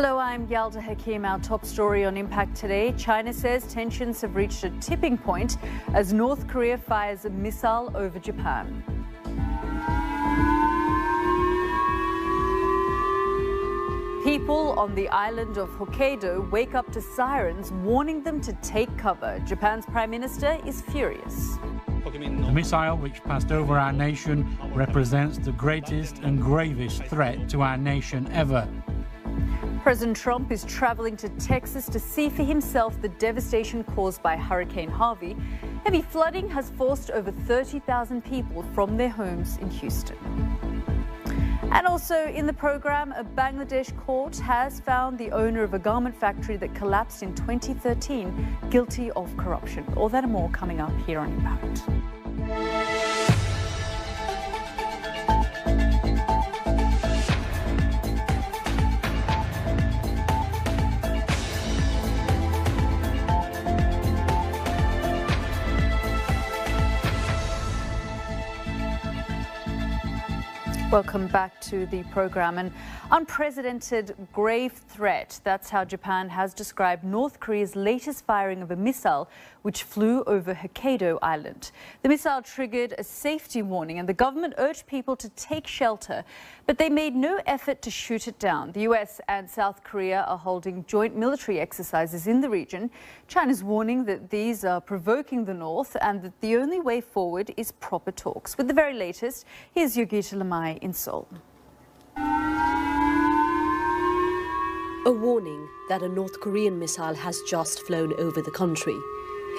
Hello, I'm Yalda Hakim. Our top story on Impact today. China says tensions have reached a tipping point as North Korea fires a missile over Japan. People on the island of Hokkaido wake up to sirens warning them to take cover. Japan's Prime Minister is furious. The missile which passed over our nation represents the greatest and gravest threat to our nation ever. President Trump is traveling to Texas to see for himself the devastation caused by Hurricane Harvey. Heavy flooding has forced over 30,000 people from their homes in Houston. And also in the program, a Bangladesh court has found the owner of a garment factory that collapsed in 2013 guilty of corruption. All that and more coming up here on Impact. Welcome back to the program. An unprecedented, grave threat. That's how Japan has described North Korea's latest firing of a missile which flew over Hokkaido Island. The missile triggered a safety warning and the government urged people to take shelter, but they made no effort to shoot it down. The US and South Korea are holding joint military exercises in the region. China's warning that these are provoking the North and that the only way forward is proper talks. With the very latest, here's Yogita Lamai in Seoul. A warning that a North Korean missile has just flown over the country.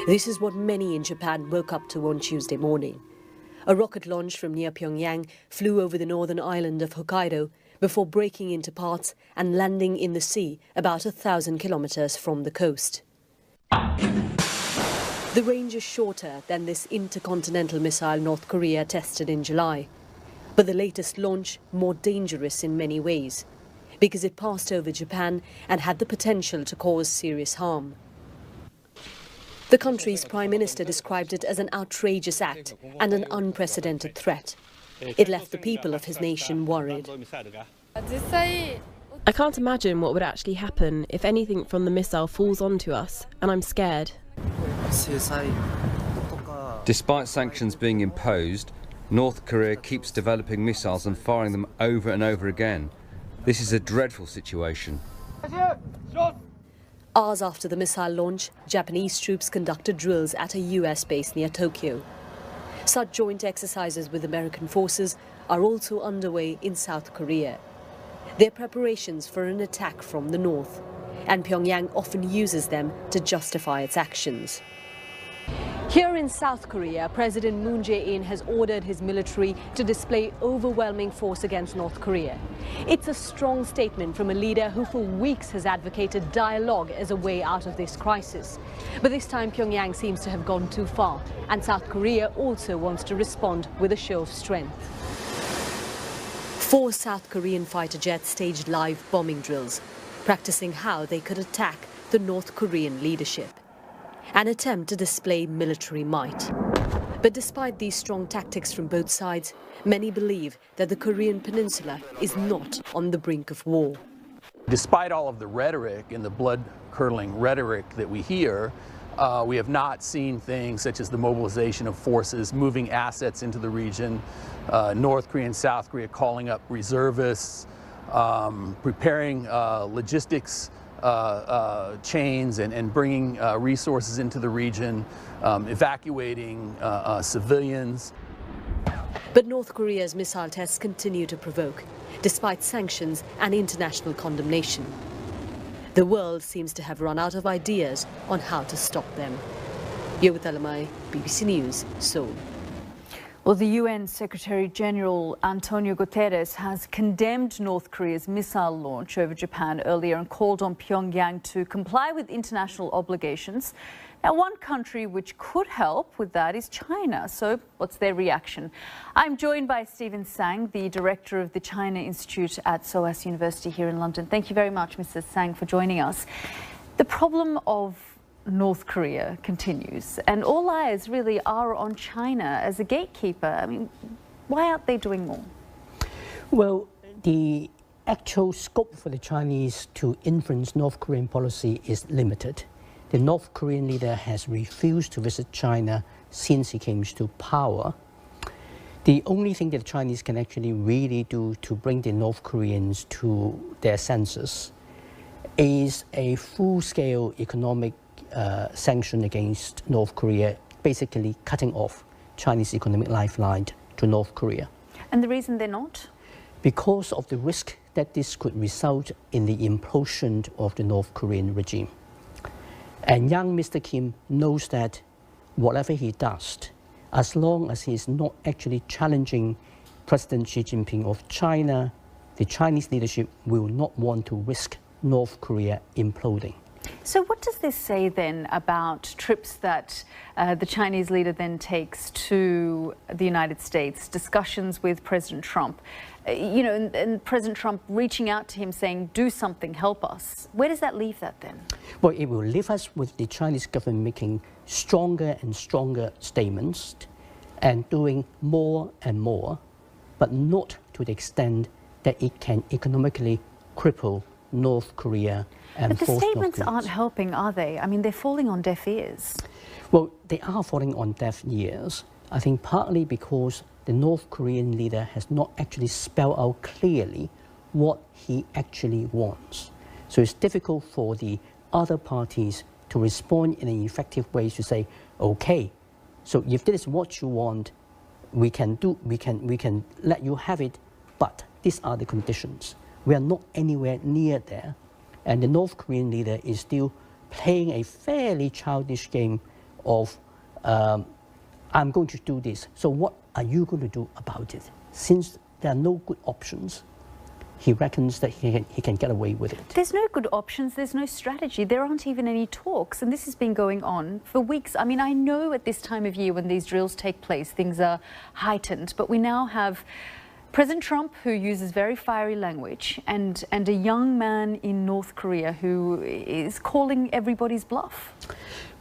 This is what many in Japan woke up to on Tuesday morning. A rocket launch from near Pyongyang flew over the northern island of Hokkaido before breaking into parts and landing in the sea about 1,000 kilometers from the coast. The range is shorter than this intercontinental missile North Korea tested in July, but the latest launch more dangerous in many ways, because it passed over Japan and had the potential to cause serious harm. The country's prime minister described it as an outrageous act and an unprecedented threat. It left the people of his nation worried. I can't imagine what would actually happen if anything from the missile falls onto us, and I'm scared. Despite sanctions being imposed, North Korea keeps developing missiles and firing them over and over again. This is a dreadful situation. Hours after the missile launch, Japanese troops conducted drills at a US base near Tokyo. Such joint exercises with American forces are also underway in South Korea. They're preparations for an attack from the north, and Pyongyang often uses them to justify its actions. Here in South Korea, President Moon Jae-in has ordered his military to display overwhelming force against North Korea. It's a strong statement from a leader who for weeks has advocated dialogue as a way out of this crisis. But this time Pyongyang seems to have gone too far, and South Korea also wants to respond with a show of strength. 4 South Korean fighter jets staged live bombing drills, practicing how they could attack the North Korean leadership. An attempt to display military might. But despite these strong tactics from both sides, many believe that the Korean peninsula is not on the brink of war. Despite all of the rhetoric and the blood-curdling rhetoric that we hear, we have not seen things such as the mobilization of forces, moving assets into the region, North Korea and South Korea calling up reservists, preparing logistics chains and bringing resources into the region, evacuating civilians. But North Korea's missile tests continue to provoke, despite sanctions and international condemnation. The world seems to have run out of ideas on how to stop them. Yogita Lamai, BBC News, Seoul. Well, the UN Secretary-General Antonio Guterres has condemned North Korea's missile launch over Japan earlier and called on Pyongyang to comply with international obligations. Now, one country which could help with that is China. So what's their reaction? I'm joined by Stephen Sang, the director of the China Institute at SOAS University here in London. Thank you very much, Mr. Sang, for joining us. The problem of North Korea continues, and all eyes really are on China as a gatekeeper. I mean, why aren't they doing more? Well, the actual scope for the Chinese to influence North Korean policy is limited. The North Korean leader has refused to visit China since he came to power. The only thing that the Chinese can actually really do to bring the North Koreans to their senses is a full-scale economic sanction against North Korea, basically cutting off Chinese economic lifeline to North Korea. And the reason they're not? Because of the risk that this could result in the implosion of the North Korean regime. And young Mr. Kim knows that whatever he does, as long as he is not actually challenging President Xi Jinping of China, the Chinese leadership will not want to risk North Korea imploding. So what does this say then about trips that the Chinese leader then takes to the United States, discussions with President Trump, you know, and President Trump reaching out to him saying, do something, help us. Where does that leave that then? Well, it will leave us with the Chinese government making stronger and stronger statements and doing more and more, but not to the extent that it can economically cripple North Korea and but the force statements North aren't helping, are they? I mean, they're falling on deaf ears. Well, they are falling on deaf ears. I think partly because the North Korean leader has not actually spelled out clearly what he actually wants. So it's difficult for the other parties to respond in an effective way to say, okay, so if this is what you want, we can let you have it, but these are the conditions. We are not anywhere near there. And the North Korean leader is still playing a fairly childish game of, I'm going to do this. So what are you going to do about it? Since there are no good options, he reckons that he can get away with it. There's no good options, there's no strategy, there aren't even any talks, and this has been going on for weeks. I mean, I know at this time of year when these drills take place, things are heightened, but we now have President Trump, who uses very fiery language, and a young man in North Korea who is calling everybody's bluff.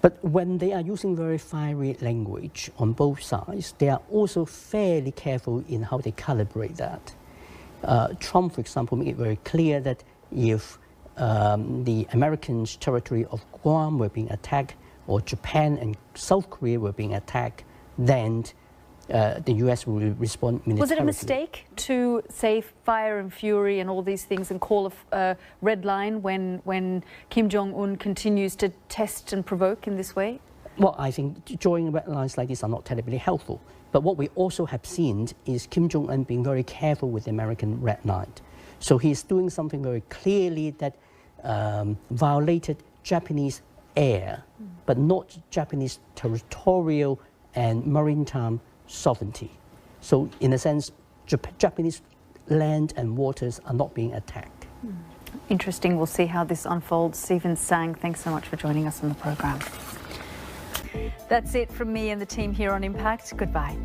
But when they are using very fiery language on both sides, they are also fairly careful in how they calibrate that. Trump, for example, made it very clear that if the Americans' territory of Guam were being attacked, or Japan and South Korea were being attacked, then the US will respond militarily. Was it a mistake to say fire and fury and all these things and call a red line when Kim Jong-un continues to test and provoke in this way? Well, I think drawing red lines like this are not terribly helpful. But what we also have seen is Kim Jong-un being very careful with the American red line. So he's doing something very clearly that violated Japanese air, but not Japanese territorial and maritime sovereignty. So in a sense, Japanese land and waters are not being attacked. Interesting. We'll see how this unfolds. Stephen Tsang, thanks so much for joining us on the programme. That's it from me and the team here on Impact. Goodbye.